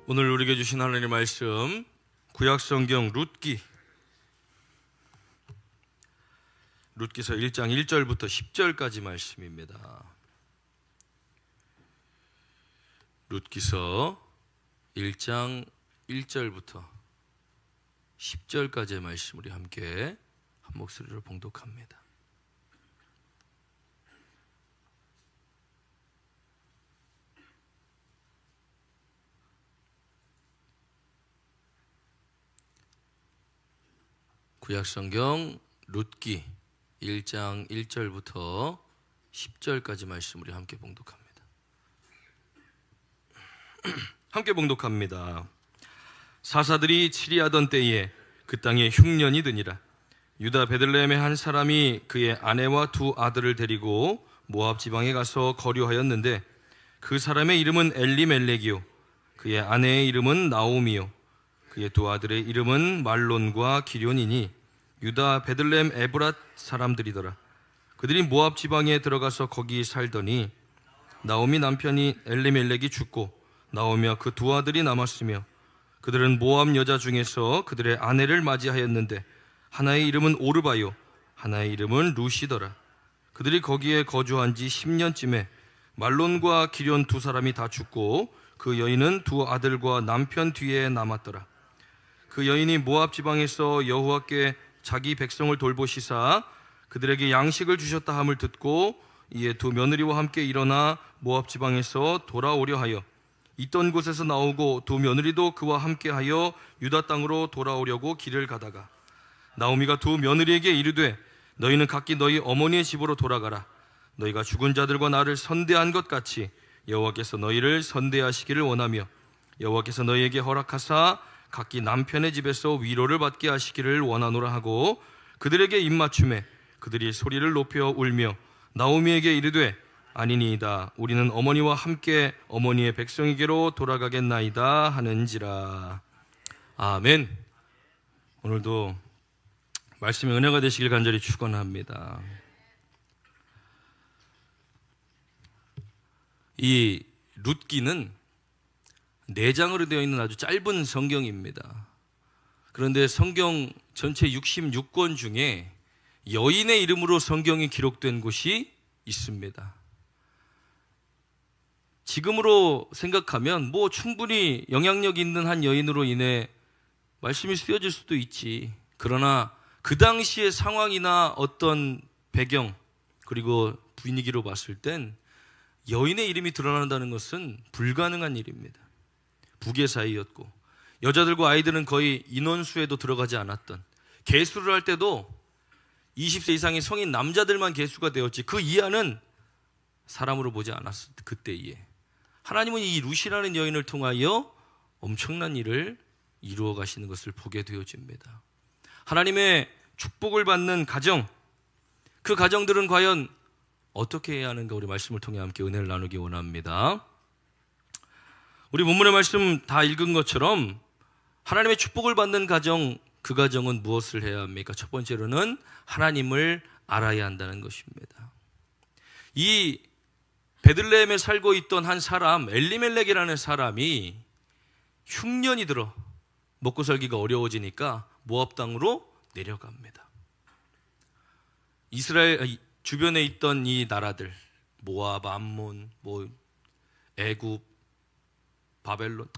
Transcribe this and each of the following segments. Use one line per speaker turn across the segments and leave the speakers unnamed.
오늘 우리에게 주신 하나님의 말씀, 구약성경 룻기서 1장 1절부터 10절까지 말씀입니다. 룻기서 1장 1절부터 10절까지의 말씀 우리 함께 한 목소리로 봉독합니다. 구약성경 룻기 1장 1절부터 10절까지 말씀 우리 함께 봉독합니다. 함께 봉독합니다. 사사들이 치리하던 때에 그 땅에 흉년이 드니라. 유다 베들레헴의 한 사람이 그의 아내와 두 아들을 데리고 모압 지방에 가서 거류하였는데 그 사람의 이름은 엘리멜렉이요 그의 아내의 이름은 나오미요 그의 두 아들의 이름은 말론과 기럐이니 유다 베들레헴 에브랏 사람들이더라. 그들이 모압 지방에 들어가서 거기 살더니 나오미 남편이 엘리멜렉이 죽고 나오미와 그 두 아들이 남았으며 그들은 모압 여자 중에서 그들의 아내를 맞이하였는데 하나의 이름은 오르바요 하나의 이름은 루시더라. 그들이 거기에 거주한 지 10년쯤에 말론과 기럐 두 사람이 다 죽고 그 여인은 두 아들과 남편 뒤에 남았더라. 그 여인이 모압 지방에서 여호와께 자기 백성을 돌보시사 그들에게 양식을 주셨다 함을 듣고 이에 두 며느리와 함께 일어나 모압 지방에서 돌아오려 하여 있던 곳에서 나오고 두 며느리도 그와 함께하여 유다 땅으로 돌아오려고 길을 가다가 나오미가 두 며느리에게 이르되 너희는 각기 너희 어머니의 집으로 돌아가라. 너희가 죽은 자들과 나를 선대한 것 같이 여호와께서 너희를 선대하시기를 원하며 여호와께서 너희에게 허락하사 각기 남편의 집에서 위로를 받게 하시기를 원하노라 하고 그들에게 입맞춤에 그들이 소리를 높여 울며 나오미에게 이르되 아니니이다 우리는 어머니와 함께 어머니의 백성에게로 돌아가겠나이다 하는지라. 아멘. 오늘도 말씀의 은혜가 되시길 간절히 축원합니다. 이 룻기는 4장으로 되어 있는 아주 짧은 성경입니다. 그런데 성경 전체 66권 중에 여인의 이름으로 성경이 기록된 곳이 있습니다. 지금으로 생각하면 충분히 영향력 있는 한 여인으로 인해 말씀이 쓰여질 수도 있지. 그러나 그 당시의 상황이나 어떤 배경 그리고 분위기로 봤을 땐 여인의 이름이 드러난다는 것은 불가능한 일입니다. 부계 사이였고 여자들과 아이들은 거의 인원수에도 들어가지 않았던, 계수를 할 때도 20세 이상의 성인 남자들만 계수가 되었지 그 이하는 사람으로 보지 않았을 그때에 하나님은 이 룻이라는 여인을 통하여 엄청난 일을 이루어 가시는 것을 보게 되어집니다. 하나님의 축복을 받는 가정, 그 가정들은 과연 어떻게 해야 하는가 우리 말씀을 통해 함께 은혜를 나누기 원합니다. 우리 본문의 말씀 다 읽은 것처럼 하나님의 축복을 받는 가정, 그 가정은 무엇을 해야 합니까? 첫 번째로는 하나님을 알아야 한다는 것입니다. 이 베들레헴에 살고 있던 한 사람, 엘리멜렉이라는 사람이 흉년이 들어 먹고 살기가 어려워지니까 모압 땅으로 내려갑니다. 이스라엘 주변에 있던 이 나라들, 모압, 암몬, 애굽, 바벨론,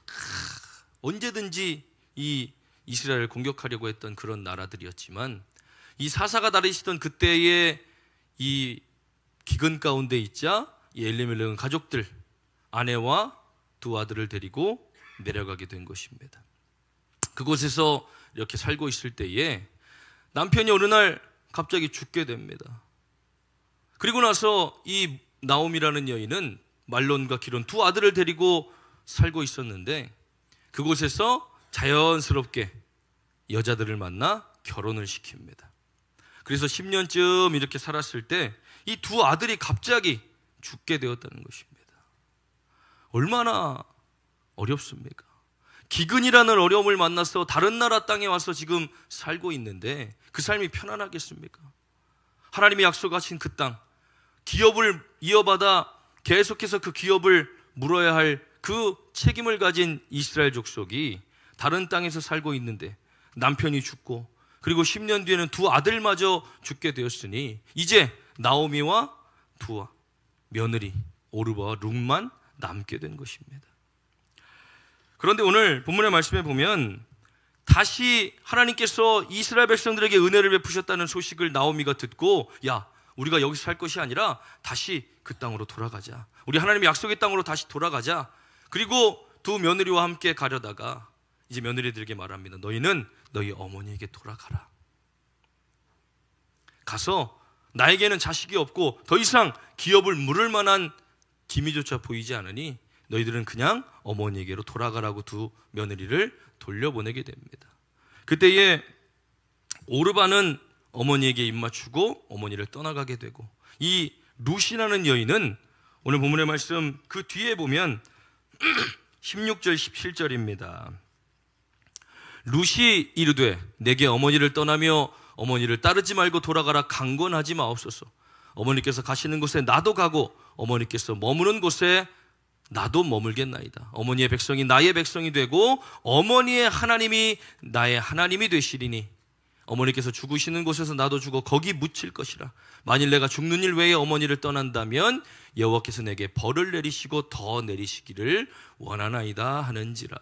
언제든지 이 이스라엘을 공격하려고 했던 그런 나라들이었지만 이 사사가 다니시던 그때의 이 기근 가운데 있자 이 엘리멜렉은 가족들, 아내와 두 아들을 데리고 내려가게 된 것입니다. 그곳에서 이렇게 살고 있을 때에 남편이 어느 날 갑자기 죽게 됩니다. 그리고 나서 이 나오미라는 여인은 말론과 기럐 두 아들을 데리고 살고 있었는데 그곳에서 자연스럽게 여자들을 만나 결혼을 시킵니다. 그래서 10년쯤 이렇게 살았을 때 이 두 아들이 갑자기 죽게 되었다는 것입니다. 얼마나 어렵습니까? 기근이라는 어려움을 만나서 다른 나라 땅에 와서 지금 살고 있는데 그 삶이 편안하겠습니까? 하나님이 약속하신 그 땅, 기업을 이어받아 계속해서 그 기업을 물어야 할 그 책임을 가진 이스라엘 족속이 다른 땅에서 살고 있는데 남편이 죽고 그리고 10년 뒤에는 두 아들마저 죽게 되었으니 이제 나오미와 두 며느리 오르바와 룻만 남게 된 것입니다. 그런데 오늘 본문의 말씀에 보면 다시 하나님께서 이스라엘 백성들에게 은혜를 베푸셨다는 소식을 나오미가 듣고, 야, 우리가 여기서 살 것이 아니라 다시 그 땅으로 돌아가자. 우리 하나님의 약속의 땅으로 다시 돌아가자. 그리고 두 며느리와 함께 가려다가 이제 며느리들에게 말합니다. 너희는 너희 어머니에게 돌아가라. 가서 나에게는 자식이 없고 더 이상 기업을 물을 만한 기미조차 보이지 않으니 너희들은 그냥 어머니에게로 돌아가라고 두 며느리를 돌려보내게 됩니다. 그때에 오르바는 어머니에게 입맞추고 어머니를 떠나가게 되고, 이 룻이라는 여인은 오늘 본문의 말씀 그 뒤에 보면 16절 17절입니다. 룻이 이르되 내게 어머니를 떠나며 어머니를 따르지 말고 돌아가라 강권하지 마옵소서. 어머니께서 가시는 곳에 나도 가고 어머니께서 머무는 곳에 나도 머물겠나이다. 어머니의 백성이 나의 백성이 되고 어머니의 하나님이 나의 하나님이 되시리니 어머니께서 죽으시는 곳에서 나도 죽어 거기 묻힐 것이라. 만일 내가 죽는 일 외에 어머니를 떠난다면 여호와께서 내게 벌을 내리시고 더 내리시기를 원하나이다 하는지라.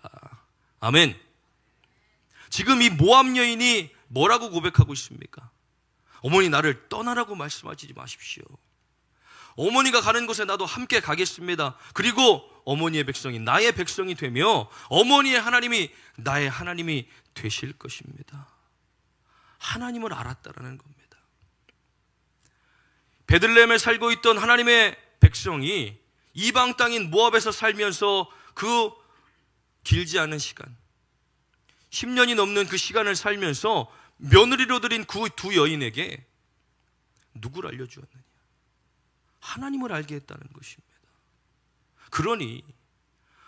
아멘. 지금 이 모압 여인이 뭐라고 고백하고 있습니까? 어머니 나를 떠나라고 말씀하지 마십시오. 어머니가 가는 곳에 나도 함께 가겠습니다. 그리고 어머니의 백성이 나의 백성이 되며 어머니의 하나님이 나의 하나님이 되실 것입니다. 하나님을 알았다라는 겁니다. 베들레헴에 살고 있던 하나님의 백성이 이방 땅인 모압에서 살면서 그 길지 않은 시간, 10년이 넘는 그 시간을 살면서 며느리로 들인 그 두 여인에게 누구를 알려주었느냐? 하나님을 알게 했다는 것입니다. 그러니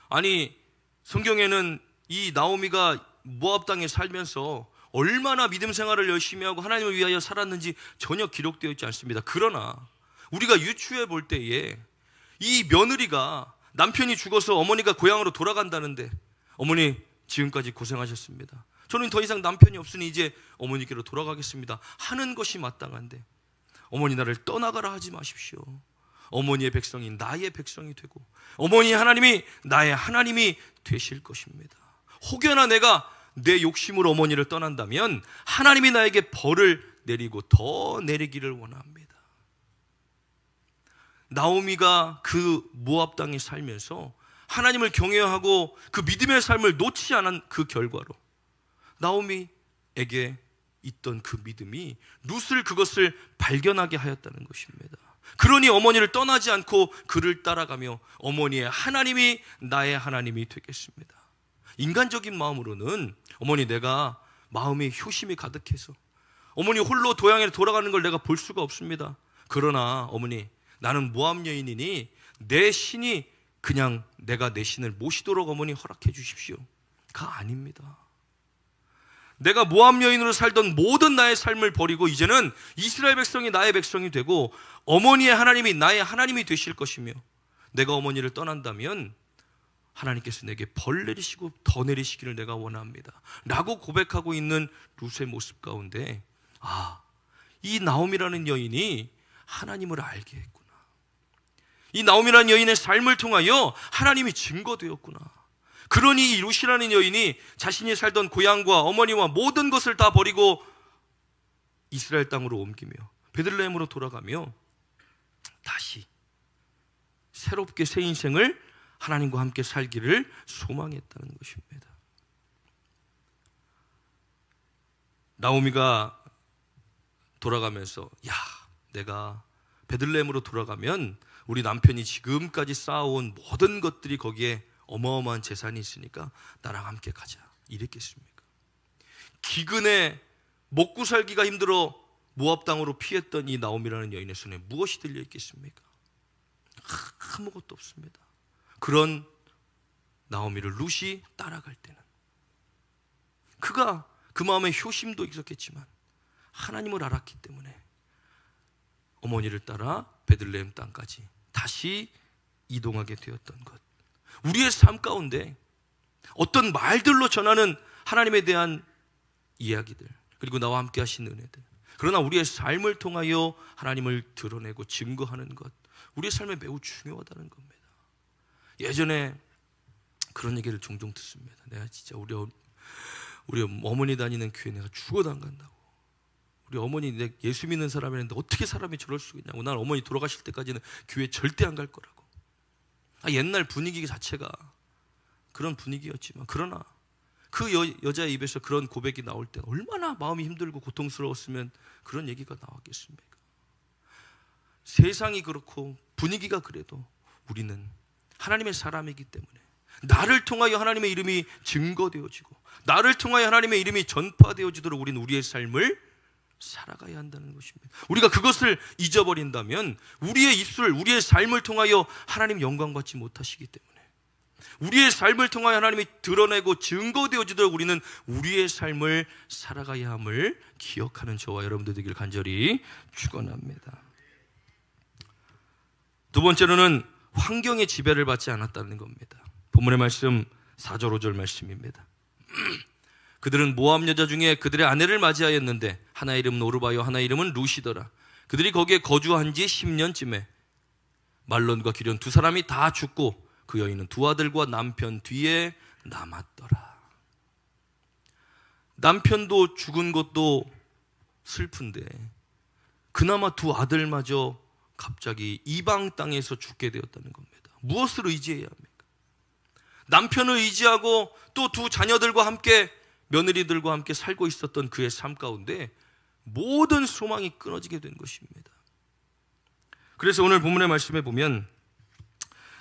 아니 성경에는 이 나오미가 모압 땅에 살면서 얼마나 믿음 생활을 열심히 하고 하나님을 위하여 살았는지 전혀 기록되어 있지 않습니다. 그러나 우리가 유추해 볼 때에 이 며느리가 남편이 죽어서 어머니가 고향으로 돌아간다는데, 어머니 지금까지 고생하셨습니다. 저는 더 이상 남편이 없으니 이제 어머니께로 돌아가겠습니다 하는 것이 마땅한데, 어머니 나를 떠나가라 하지 마십시오. 어머니의 백성이 나의 백성이 되고 어머니의 하나님이 나의 하나님이 되실 것입니다. 혹여나 내가 내 욕심으로 어머니를 떠난다면 하나님이 나에게 벌을 내리고 더 내리기를 원합니다. 나오미가 그 모압 땅에 살면서 하나님을 경외하고 그 믿음의 삶을 놓지 않은 그 결과로 나오미에게 있던 그 믿음이 룻을 그것을 발견하게 하였다는 것입니다. 그러니 어머니를 떠나지 않고 그를 따라가며 어머니의 하나님이 나의 하나님이 되겠습니다. 인간적인 마음으로는 어머니 내가 마음이 효심이 가득해서 어머니 홀로 고향에 돌아가는 걸 내가 볼 수가 없습니다. 그러나 어머니 나는 모압 여인이니 내 신이 그냥 내가 내 신을 모시도록 어머니 허락해 주십시오가 아닙니다. 내가 모압 여인으로 살던 모든 나의 삶을 버리고 이제는 이스라엘 백성이 나의 백성이 되고 어머니의 하나님이 나의 하나님이 되실 것이며, 내가 어머니를 떠난다면 하나님께서 내게 벌 내리시고 더 내리시기를 내가 원합니다 라고 고백하고 있는 룻의 모습 가운데, 이 나오미라는 여인이 하나님을 알게 했구나. 이 나오미라는 여인의 삶을 통하여 하나님이 증거되었구나. 그러니 이 룻이라는 여인이 자신이 살던 고향과 어머니와 모든 것을 다 버리고 이스라엘 땅으로 옮기며 베들레헴으로 돌아가며 다시 새롭게 새 인생을 하나님과 함께 살기를 소망했다는 것입니다. 나오미가 돌아가면서 내가 베들레헴으로 돌아가면 우리 남편이 지금까지 쌓아온 모든 것들이 거기에 어마어마한 재산이 있으니까 나랑 함께 가자 이랬겠습니까? 기근에 먹고 살기가 힘들어 모압 땅으로 피했던 이 나오미라는 여인의 손에 무엇이 들려 있겠습니까? 아무것도 없습니다. 그런 나오미를 룻이 따라갈 때는 그가 그 마음에 효심도 있었겠지만 하나님을 알았기 때문에 어머니를 따라 베들레헴 땅까지 다시 이동하게 되었던 것. 우리의 삶 가운데 어떤 말들로 전하는 하나님에 대한 이야기들, 그리고 나와 함께 하신 은혜들, 그러나 우리의 삶을 통하여 하나님을 드러내고 증거하는 것, 우리의 삶에 매우 중요하다는 겁니다. 예전에 그런 얘기를 종종 듣습니다. 내가 진짜 우리 어머니 다니는 교회 내가 죽어도 안 간다고. 우리 어머니 내 예수 믿는 사람이었는데 어떻게 사람이 저럴 수가 있냐고. 난 어머니 돌아가실 때까지는 교회 절대 안 갈 거라고. 옛날 분위기 자체가 그런 분위기였지만, 그러나 그 여자의 입에서 그런 고백이 나올 때는 얼마나 마음이 힘들고 고통스러웠으면 그런 얘기가 나왔겠습니까? 세상이 그렇고 분위기가 그래도 우리는 하나님의 사람이기 때문에 나를 통하여 하나님의 이름이 증거되어지고 나를 통하여 하나님의 이름이 전파되어지도록 우리는 우리의 삶을 살아가야 한다는 것입니다. 우리가 그것을 잊어버린다면 우리의 입술, 우리의 삶을 통하여 하나님 영광 받지 못하시기 때문에 우리의 삶을 통하여 하나님이 드러내고 증거되어지도록 우리는 우리의 삶을 살아가야 함을 기억하는 저와 여러분들 되기를 간절히 축원합니다. 두 번째로는 환경의 지배를 받지 않았다는 겁니다. 본문의 말씀 4절 5절 말씀입니다. 그들은 모압 여자 중에 그들의 아내를 맞이하였는데 하나의 이름은 오르바요 하나의 이름은 루시더라. 그들이 거기에 거주한 지 10년쯤에 말론과 기련 두 사람이 다 죽고 그 여인은 두 아들과 남편 뒤에 남았더라. 남편도 죽은 것도 슬픈데 그나마 두 아들마저 갑자기 이방 땅에서 죽게 되었다는 겁니다. 무엇을 의지해야 합니까? 남편을 의지하고 또 두 자녀들과 함께 며느리들과 함께 살고 있었던 그의 삶 가운데 모든 소망이 끊어지게 된 것입니다. 그래서 오늘 본문의 말씀에 보면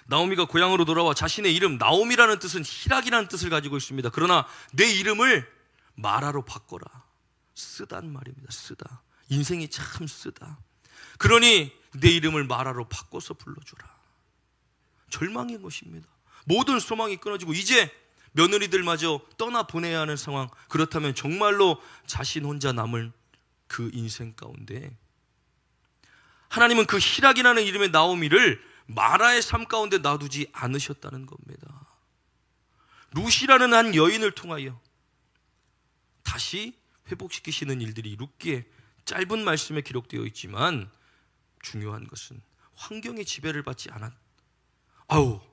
나오미가 고향으로 돌아와 자신의 이름, 나오미라는 뜻은 희락이라는 뜻을 가지고 있습니다. 그러나 내 이름을 마라로 바꿔라. 쓰다는 말입니다. 쓰다. 인생이 참 쓰다. 그러니 내 이름을 마라로 바꿔서 불러줘라. 절망인 것입니다. 모든 소망이 끊어지고 이제 며느리들마저 떠나보내야 하는 상황. 그렇다면 정말로 자신 혼자 남을 그 인생 가운데 하나님은 그 희락이라는 이름의 나오미를 마라의 삶 가운데 놔두지 않으셨다는 겁니다. 루시라는 한 여인을 통하여 다시 회복시키시는 일들이 룻기에 짧은 말씀에 기록되어 있지만 중요한 것은 환경의 지배를 받지 않았.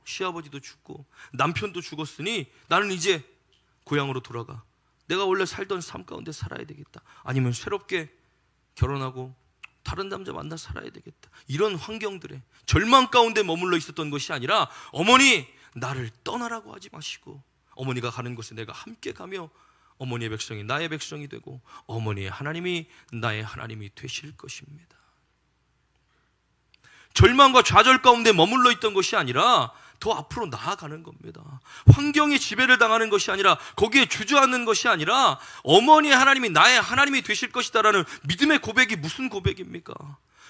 시아버지도 죽고 남편도 죽었으니 나는 이제 고향으로 돌아가. 내가 원래 살던 삶 가운데 살아야 되겠다. 아니면 새롭게 결혼하고 다른 남자 만나 살아야 되겠다. 이런 환경들에 절망 가운데 머물러 있었던 것이 아니라 어머니 나를 떠나라고 하지 마시고 어머니가 가는 곳에 내가 함께 가며 어머니의 백성이 나의 백성이 되고 어머니의 하나님이 나의 하나님이 되실 것입니다. 절망과 좌절 가운데 머물러 있던 것이 아니라 더 앞으로 나아가는 겁니다. 환경의 지배를 당하는 것이 아니라 거기에 주저앉는 것이 아니라 어머니의 하나님이 나의 하나님이 되실 것이다라는 믿음의 고백이 무슨 고백입니까?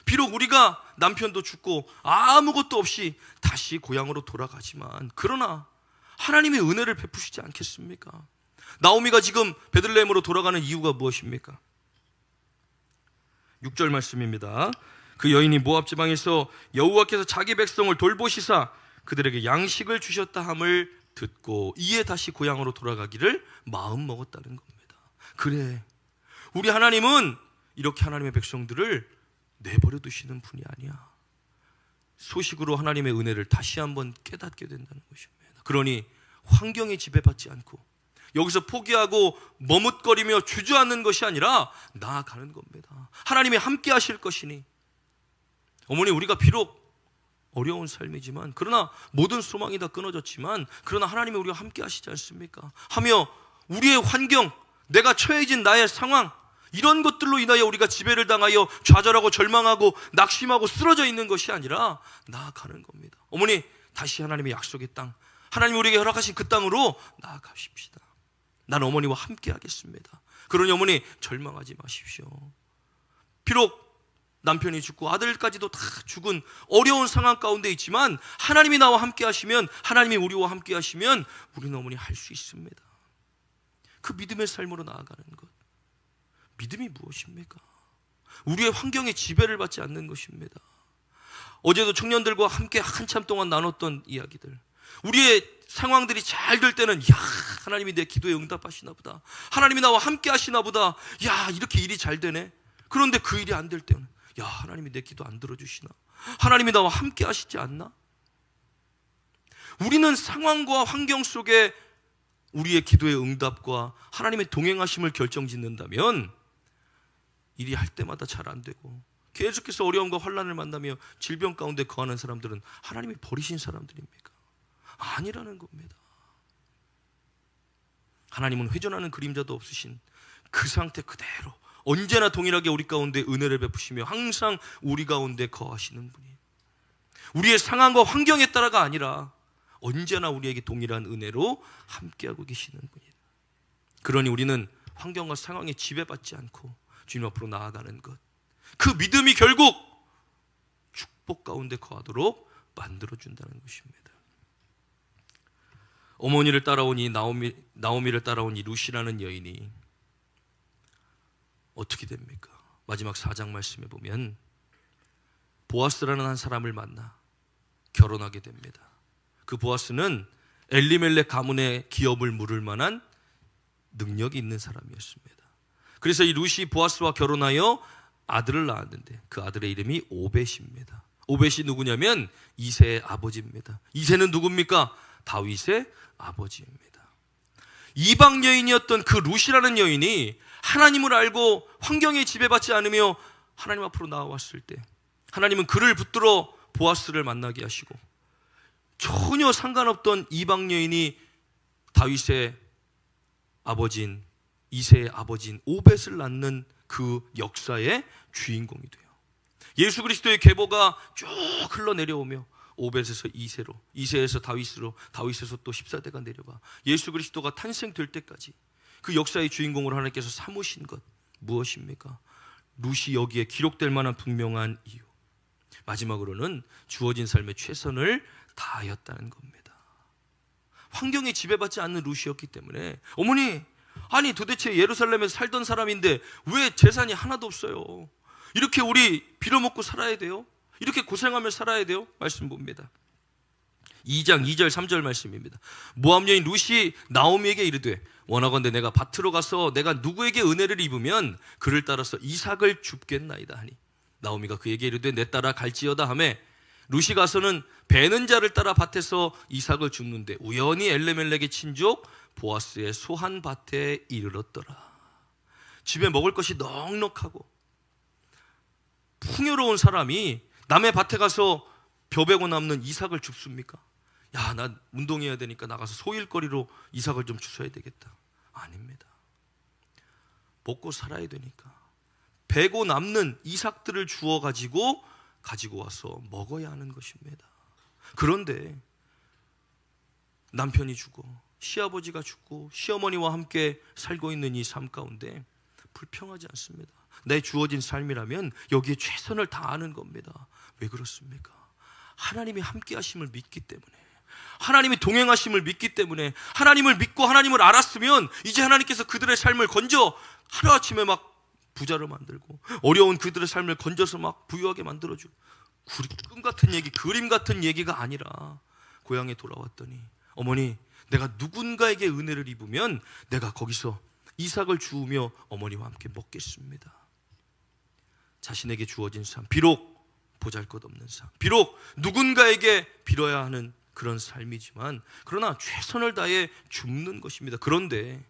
비록 우리가 남편도 죽고 아무것도 없이 다시 고향으로 돌아가지만 그러나 하나님의 은혜를 베푸시지 않겠습니까? 나오미가 지금 베들레헴으로 돌아가는 이유가 무엇입니까? 6절 말씀입니다. 그 여인이 모압 지방에서 여호와께서 자기 백성을 돌보시사 그들에게 양식을 주셨다 함을 듣고 이에 다시 고향으로 돌아가기를 마음 먹었다는 겁니다. 그래, 우리 하나님은 이렇게 하나님의 백성들을 내버려 두시는 분이 아니야. 소식으로 하나님의 은혜를 다시 한번 깨닫게 된다는 것입니다. 그러니 환경에 지배받지 않고 여기서 포기하고 머뭇거리며 주저앉는 것이 아니라 나아가는 겁니다. 하나님이 함께 하실 것이니 어머니 우리가 비록 어려운 삶이지만 그러나 모든 소망이 다 끊어졌지만 그러나 하나님이 우리와 함께 하시지 않습니까? 하며 우리의 환경, 내가 처해진 나의 상황 이런 것들로 인하여 우리가 지배를 당하여 좌절하고 절망하고 낙심하고 쓰러져 있는 것이 아니라 나아가는 겁니다. 어머니 다시 하나님의 약속의 땅, 하나님 우리에게 허락하신 그 땅으로 나아가십시다. 난 어머니와 함께 하겠습니다. 그러니 어머니 절망하지 마십시오. 비록 남편이 죽고 아들까지도 다 죽은 어려운 상황 가운데 있지만 하나님이 나와 함께 하시면 하나님이 우리와 함께 하시면 우리는 어머니 할 수 있습니다. 그 믿음의 삶으로 나아가는 것. 믿음이 무엇입니까? 우리의 환경에 지배를 받지 않는 것입니다. 어제도 청년들과 함께 한참 동안 나눴던 이야기들. 우리의 상황들이 잘 될 때는 야, 하나님이 내 기도에 응답하시나 보다. 하나님이 나와 함께 하시나 보다. 야, 이렇게 일이 잘 되네. 그런데 그 일이 안 될 때는 야, 하나님이 내 기도 안 들어주시나? 하나님이 나와 함께 하시지 않나? 우리는 상황과 환경 속에 우리의 기도의 응답과 하나님의 동행하심을 결정짓는다면 일이 할 때마다 잘 안 되고 계속해서 어려움과 환난을 만나며 질병 가운데 거하는 사람들은 하나님이 버리신 사람들입니까? 아니라는 겁니다. 하나님은 회전하는 그림자도 없으신 그 상태 그대로 언제나 동일하게 우리 가운데 은혜를 베푸시며 항상 우리 가운데 거하시는 분이에요. 우리의 상황과 환경에 따라가 아니라 언제나 우리에게 동일한 은혜로 함께하고 계시는 분이에요. 그러니 우리는 환경과 상황에 지배받지 않고 주님 앞으로 나아가는 것, 그 믿음이 결국 축복 가운데 거하도록 만들어준다는 것입니다. 어머니를 따라온 이 나오미를 따라온 이 룻이라는 여인이 어떻게 됩니까? 마지막 4장 말씀에 보면 보아스라는 한 사람을 만나 결혼하게 됩니다. 그 보아스는 엘리멜렉 가문의 기업을 물을 만한 능력이 있는 사람이었습니다. 그래서 이 룻이 보아스와 결혼하여 아들을 낳았는데 그 아들의 이름이 오벳입니다. 오벳이 누구냐면 이새의 아버지입니다. 이새는 누굽니까? 다윗의 아버지입니다. 이방 여인이었던 그 룻이라는 여인이 하나님을 알고 환경에 지배받지 않으며 하나님 앞으로 나아왔을 때 하나님은 그를 붙들어 보아스를 만나게 하시고 전혀 상관없던 이방 여인이 다윗의 아버지인 이새의 아버지인 오벳을 낳는 그 역사의 주인공이 돼요. 예수 그리스도의 계보가 쭉 흘러내려오며 오벳에서 이새로, 이새에서 다윗으로, 다윗에서 또 14대가 내려가 예수 그리스도가 탄생될 때까지 그 역사의 주인공으로 하나님께서 삼으신 것 무엇입니까? 룻이 여기에 기록될 만한 분명한 이유, 마지막으로는 주어진 삶의 최선을 다하였다는 겁니다. 환경에 지배받지 않는 룻이었기 때문에 어머니, 아니 도대체 예루살렘에서 살던 사람인데 왜 재산이 하나도 없어요? 이렇게 우리 빌어먹고 살아야 돼요? 이렇게 고생하며 살아야 돼요? 말씀 봅니다. 2장 2절 3절 말씀입니다. 모압 여인 룻이 나오미에게 이르되 원하건대 내가 밭으로 가서 내가 누구에게 은혜를 입으면 그를 따라서 이삭을 줍겠나이다 하니 나오미가 그에게 이르되 내 따라 갈지어다 하매 룻이 가서는 베는 자를 따라 밭에서 이삭을 줍는데 우연히 엘레멜렉의 친족 보아스의 소한 밭에 이르렀더라. 집에 먹을 것이 넉넉하고 풍요로운 사람이 남의 밭에 가서 벼베고 남는 이삭을 줍습니까? 야, 나 운동해야 되니까 나가서 소일거리로 이삭을 좀 주셔야 되겠다. 아닙니다. 먹고 살아야 되니까 베고 남는 이삭들을 주워 가지고 와서 먹어야 하는 것입니다. 그런데 남편이 죽고 시아버지가 죽고 시어머니와 함께 살고 있는 이 삶 가운데 불평하지 않습니다. 내 주어진 삶이라면 여기에 최선을 다하는 겁니다. 왜 그렇습니까? 하나님이 함께 하심을 믿기 때문에, 하나님이 동행하심을 믿기 때문에, 하나님을 믿고 하나님을 알았으면 이제 하나님께서 그들의 삶을 건져 하루아침에 막 부자로 만들고 어려운 그들의 삶을 건져서 막 부유하게 만들어주고, 꿈 같은 얘기, 그림 같은 얘기가 아니라 고향에 돌아왔더니 어머니, 내가 누군가에게 은혜를 입으면 내가 거기서 이삭을 주우며 어머니와 함께 먹겠습니다. 자신에게 주어진 삶, 비록 보잘것없는 삶, 비록 누군가에게 빌어야 하는 그런 삶이지만 그러나 최선을 다해 줍는 것입니다. 그런데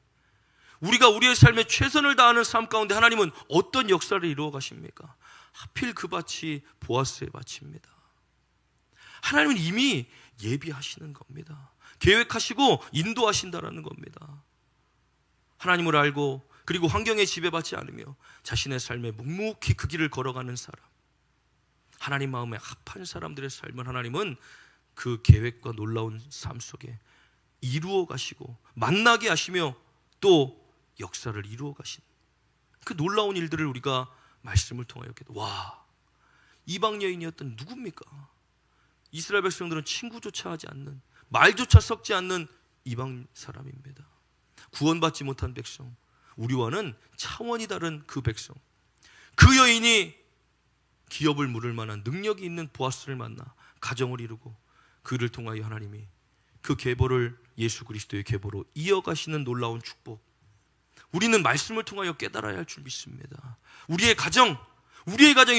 우리가 우리의 삶에 최선을 다하는 삶 가운데 하나님은 어떤 역사를 이루어 가십니까? 하필 그 밭이 보아스의 밭입니다. 하나님은 이미 예비하시는 겁니다. 계획하시고 인도하신다라는 겁니다. 하나님을 알고 그리고 환경에 지배받지 않으며 자신의 삶에 묵묵히 그 길을 걸어가는 사람, 하나님 마음에 합한 사람들의 삶을 하나님은 그 계획과 놀라운 삶 속에 이루어 가시고 만나게 하시며 또 역사를 이루어 가신 그 놀라운 일들을 우리가 말씀을 통하여 와, 이방 여인이었던 누굽니까? 이스라엘 백성들은 친구조차 하지 않는, 말조차 섞지 않는 이방 사람입니다. 구원받지 못한 백성, 우리와는 차원이 다른 그 백성, 그 여인이 기업을 물을 만한 능력이 있는 보아스를 만나 가정을 이루고 그를 통하여 하나님이 그 계보를 예수 그리스도의 계보로 이어가시는 놀라운 축복, 우리는 말씀을 통하여 깨달아야 할 줄 믿습니다. 우리의 가정이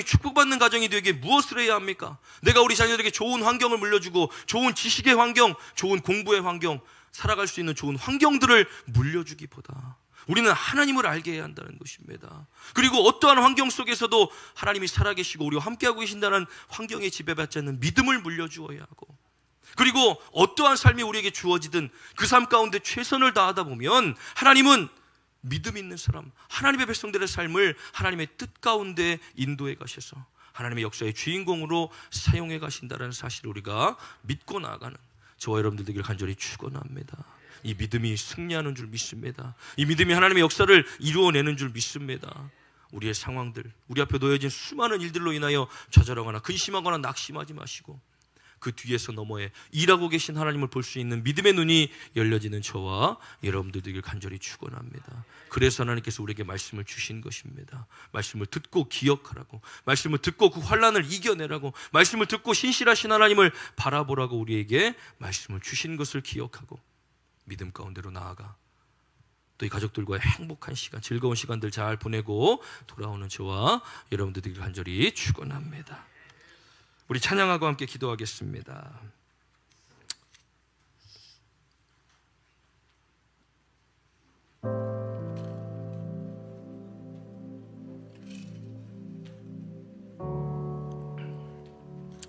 축복받는 가정이 되게 무엇을 해야 합니까? 내가 우리 자녀들에게 좋은 환경을 물려주고, 좋은 지식의 환경, 좋은 공부의 환경, 살아갈 수 있는 좋은 환경들을 물려주기보다 우리는 하나님을 알게 해야 한다는 것입니다. 그리고 어떠한 환경 속에서도 하나님이 살아계시고 우리와 함께하고 계신다는 환경에 지배받지 않는 믿음을 물려주어야 하고, 그리고 어떠한 삶이 우리에게 주어지든 그 삶 가운데 최선을 다하다 보면 하나님은 믿음 있는 사람, 하나님의 백성들의 삶을 하나님의 뜻 가운데 인도해 가셔서 하나님의 역사의 주인공으로 사용해 가신다는 사실을 우리가 믿고 나아가는 저와 여러분들 되기를 간절히 축원합니다. 이 믿음이 승리하는 줄 믿습니다. 이 믿음이 하나님의 역사를 이루어내는 줄 믿습니다. 우리의 상황들, 우리 앞에 놓여진 수많은 일들로 인하여 좌절하거나 근심하거나 낙심하지 마시고, 그 뒤에서 너머에 일하고 계신 하나님을 볼 수 있는 믿음의 눈이 열려지는 저와 여러분들 되길 간절히 축원합니다. 그래서 하나님께서 우리에게 말씀을 주신 것입니다. 말씀을 듣고 기억하라고, 말씀을 듣고 그 환난을 이겨내라고, 말씀을 듣고 신실하신 하나님을 바라보라고 우리에게 말씀을 주신 것을 기억하고 믿음 가운데로 나아가 또 이 가족들과의 행복한 시간, 즐거운 시간들 잘 보내고 돌아오는 저와 여러분들 되길 간절히 축원합니다. 우리 찬양하고 함께 기도하겠습니다.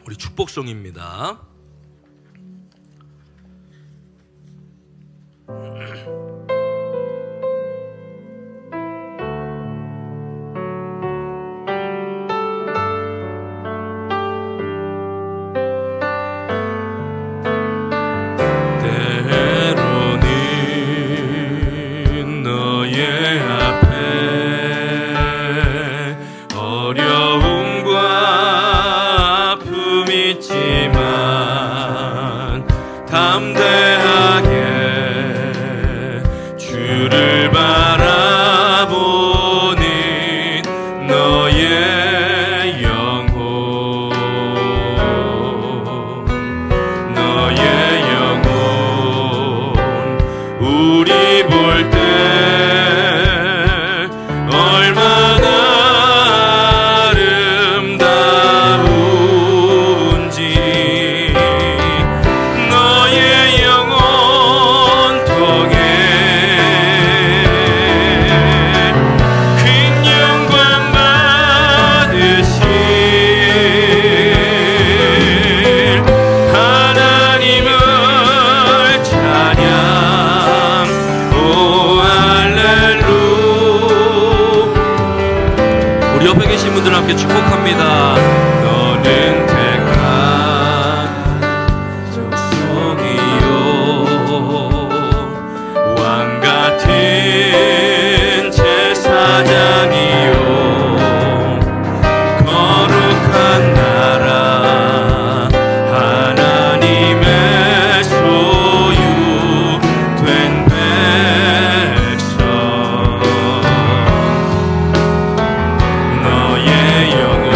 우리 축복송입니다. 축복합니다. 너는 택한 족속이요 왕 같은 제사장이요 거룩한 나라 하나님의 소유된 백성 너의 영혼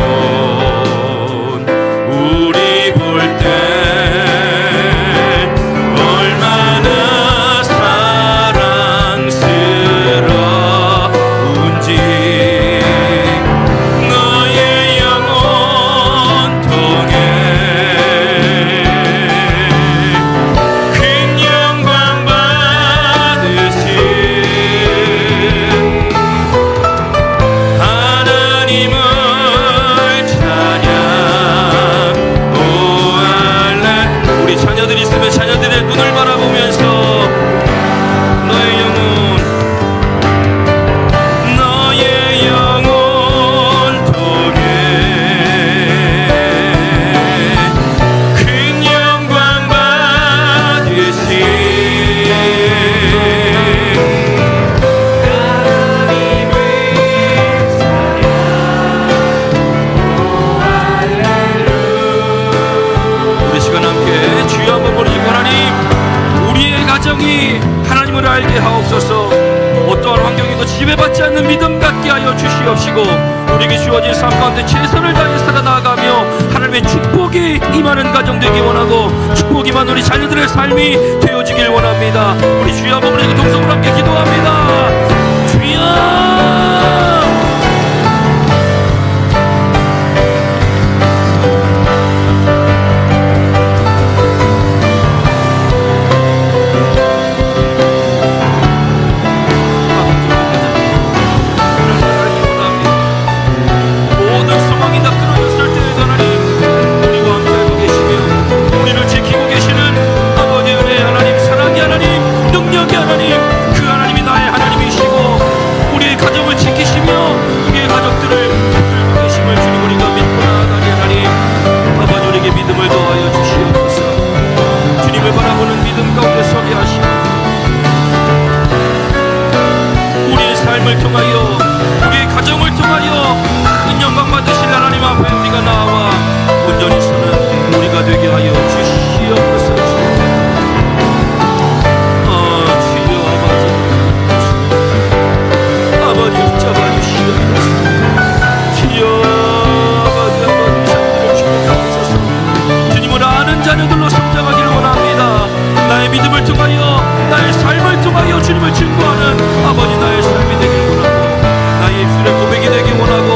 주시옵시고 우리에게 주어진 삶 가운데 최선을 다해 살아나가며 하나님의 축복이 임하는 가정 되기 원하고 축복이 임한 우리 자녀들의 삶이 되어지길 원합니다. 우리 주여 한번 우리 동성으로 함께 기도합니다. 주여 삶을 통하여 우리의 가정을 통하여 큰 영광 받으실 하나님 앞에 우리가 나와 온전히 서는 우리가 되게 하여 주시옵소서. 주여 아버지 붙잡아 주시옵소서. 주여 아버지 자녀들을 축복하옵소서. 주님을 아는 자녀들로 성장하기를 원합니다. 나의 믿음을 통하여 나의 삶을 통하여 주님을 증거하는 아버지 나의 삶이 되길 원하고 나의 입술의 고백이 되길 원하고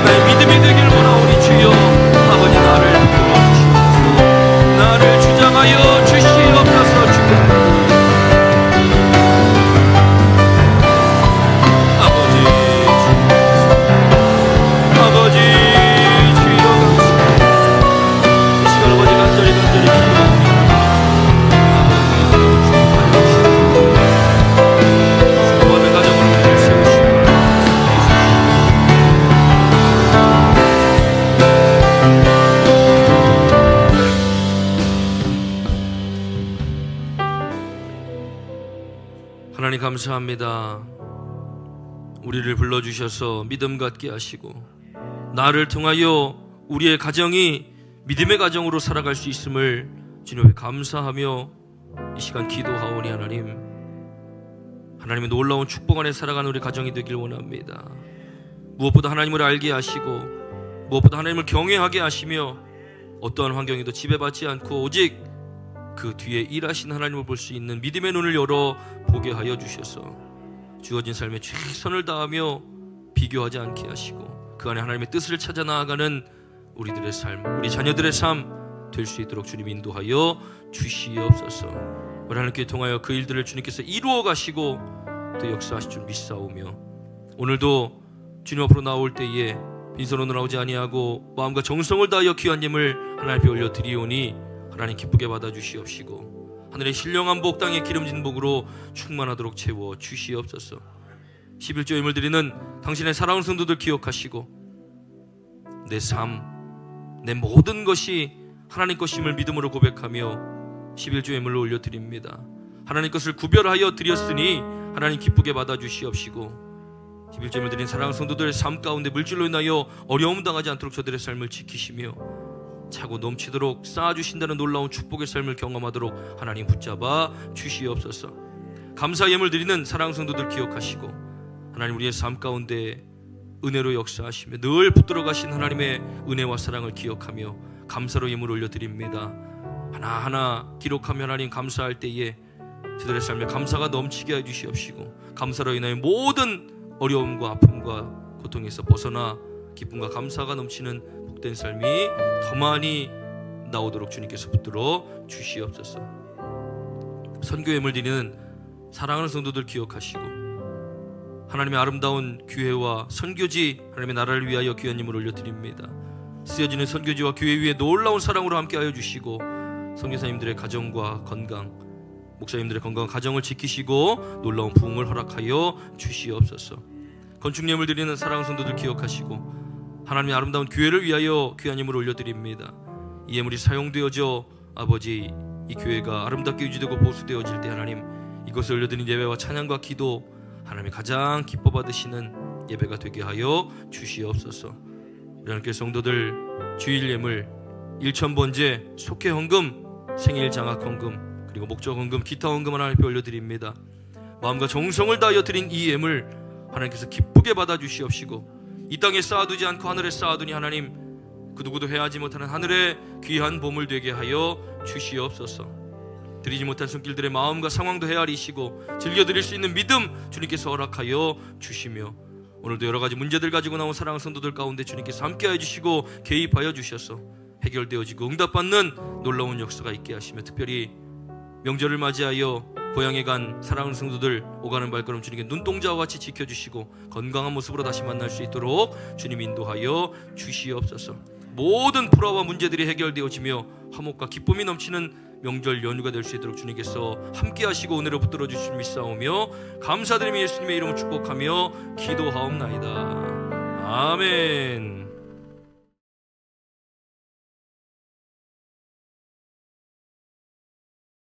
나의 믿음이 되길 원하오니 주여 아버지 나를 붙들어 주시옵소서. 나를 주장하여 주시옵소서. 주여 아버지 주여 이 시간 아버지 간절히 기도합니다. 하나님 감사합니다. 우리를 불러주셔서 믿음 갖게 하시고 나를 통하여 우리의 가정이 믿음의 가정으로 살아갈 수 있음을 주님 앞에 감사하며 이 시간 기도하오니 하나님의 놀라운 축복 안에 살아가는 우리 가정이 되길 원합니다. 무엇보다 하나님을 알게 하시고 무엇보다 하나님을 경외하게 하시며 어떠한 환경에도 지배받지 않고 오직 그 뒤에 일하신 하나님을 볼 수 있는 믿음의 눈을 열어 보게 하여 주셔서 주어진 삶에 최선을 다하며 비교하지 않게 하시고 그 안에 하나님의 뜻을 찾아 나아가는 우리들의 삶, 우리 자녀들의 삶 될 수 있도록 주님 인도하여 주시옵소서. 우리 하나님께 통하여 그 일들을 주님께서 이루어 가시고 또 역사하실 줄 믿사오며 오늘도 주님 앞으로 나올 때에 빈손으로 나오지 아니하고 마음과 정성을 다하여 귀한 예물 하나님 앞에 올려드리오니 하나님 기쁘게 받아주시옵시고 하늘의 신령한 복 땅의 기름진 복으로 충만하도록 채워 주시옵소서. 11조 예물 드리는 당신의 사랑하는 성도들 기억하시고 내 삶, 내 모든 것이 하나님 것임을 믿음으로 고백하며 11조 예물로 올려드립니다. 하나님 것을 구별하여 드렸으니 하나님 기쁘게 받아주시옵시고 11조 예물 드린 사랑하는 성도들의 삶 가운데 물질로 인하여 어려움 당하지 않도록 저들의 삶을 지키시며 차고 넘치도록 쌓아주신다는 놀라운 축복의 삶을 경험하도록 하나님 붙잡아 주시옵소서. 감사 예물 드리는 사랑하는 성도들 기억하시고 하나님 우리의 삶 가운데 은혜로 역사하시며 늘 붙들어 가신 하나님의 은혜와 사랑을 기억하며 감사로 예물 올려드립니다. 하나하나 기록하며 하나님 감사할 때에 저들의 삶에 감사가 넘치게 해주시옵시고 감사로 인하여 모든 어려움과 아픔과 고통에서 벗어나 기쁨과 감사가 넘치는 복된 삶이 더 많이 나오도록 주님께서 붙들어 주시옵소서. 선교 예물 드리는 사랑하는 성도들 기억하시고 하나님의 아름다운 교회와 선교지 하나님의 나라를 위하여 귀한 예물 올려드립니다. 쓰여지는 선교지와 교회 위에 놀라운 사랑으로 함께하여 주시고 선교사님들의 가정과 건강, 목사님들의 건강한 가정을 지키시고 놀라운 부흥을 허락하여 주시옵소서. 건축 예물 드리는 사랑하는 성도들 기억하시고 하나님의 아름다운 교회를 위하여 귀한 예물을 올려드립니다. 이 예물이 사용되어져 아버지 이 교회가 아름답게 유지되고 보수되어질 때 하나님 이것을 올려드린 예배와 찬양과 기도 하나님이 가장 기뻐 받으시는 예배가 되게 하여 주시옵소서. 우리 하나님께 성도들 주일 예물 1,000번제 속회 헌금 생일 장학 헌금 그리고 목적 헌금 기타 헌금을 하나님께 올려드립니다. 마음과 정성을 다하여 드린 이 예물 하나님께서 기쁘게 받아주시옵시고 이 땅에 쌓아두지 않고 하늘에 쌓아두니 하나님 그 누구도 해하지 못하는 하늘의 귀한 보물 되게 하여 주시옵소서. 드리지 못한 손길들의 마음과 상황도 헤아리시고 즐겨드릴 수 있는 믿음 주님께서 허락하여 주시며, 오늘도 여러 가지 문제들 가지고 나온 사랑하는 성도들 가운데 주님께서 함께하여 주시고 개입하여 주셔서 해결되어지고 응답받는 놀라운 역사가 있게 하시며, 특별히 명절을 맞이하여 고향에 간 사랑하는 성도들 오가는 발걸음 주님께 눈동자와 같이 지켜주시고 건강한 모습으로 다시 만날 수 있도록 주님 인도하여 주시옵소서. 모든 불화와 문제들이 해결되어지며 화목과 기쁨이 넘치는 명절 연휴가 될 수 있도록 주님께서 함께 하시고 은혜로 붙들어 주신 믿사오며 감사드리며 예수님의 이름을 축복하며 기도하옵나이다. 아멘.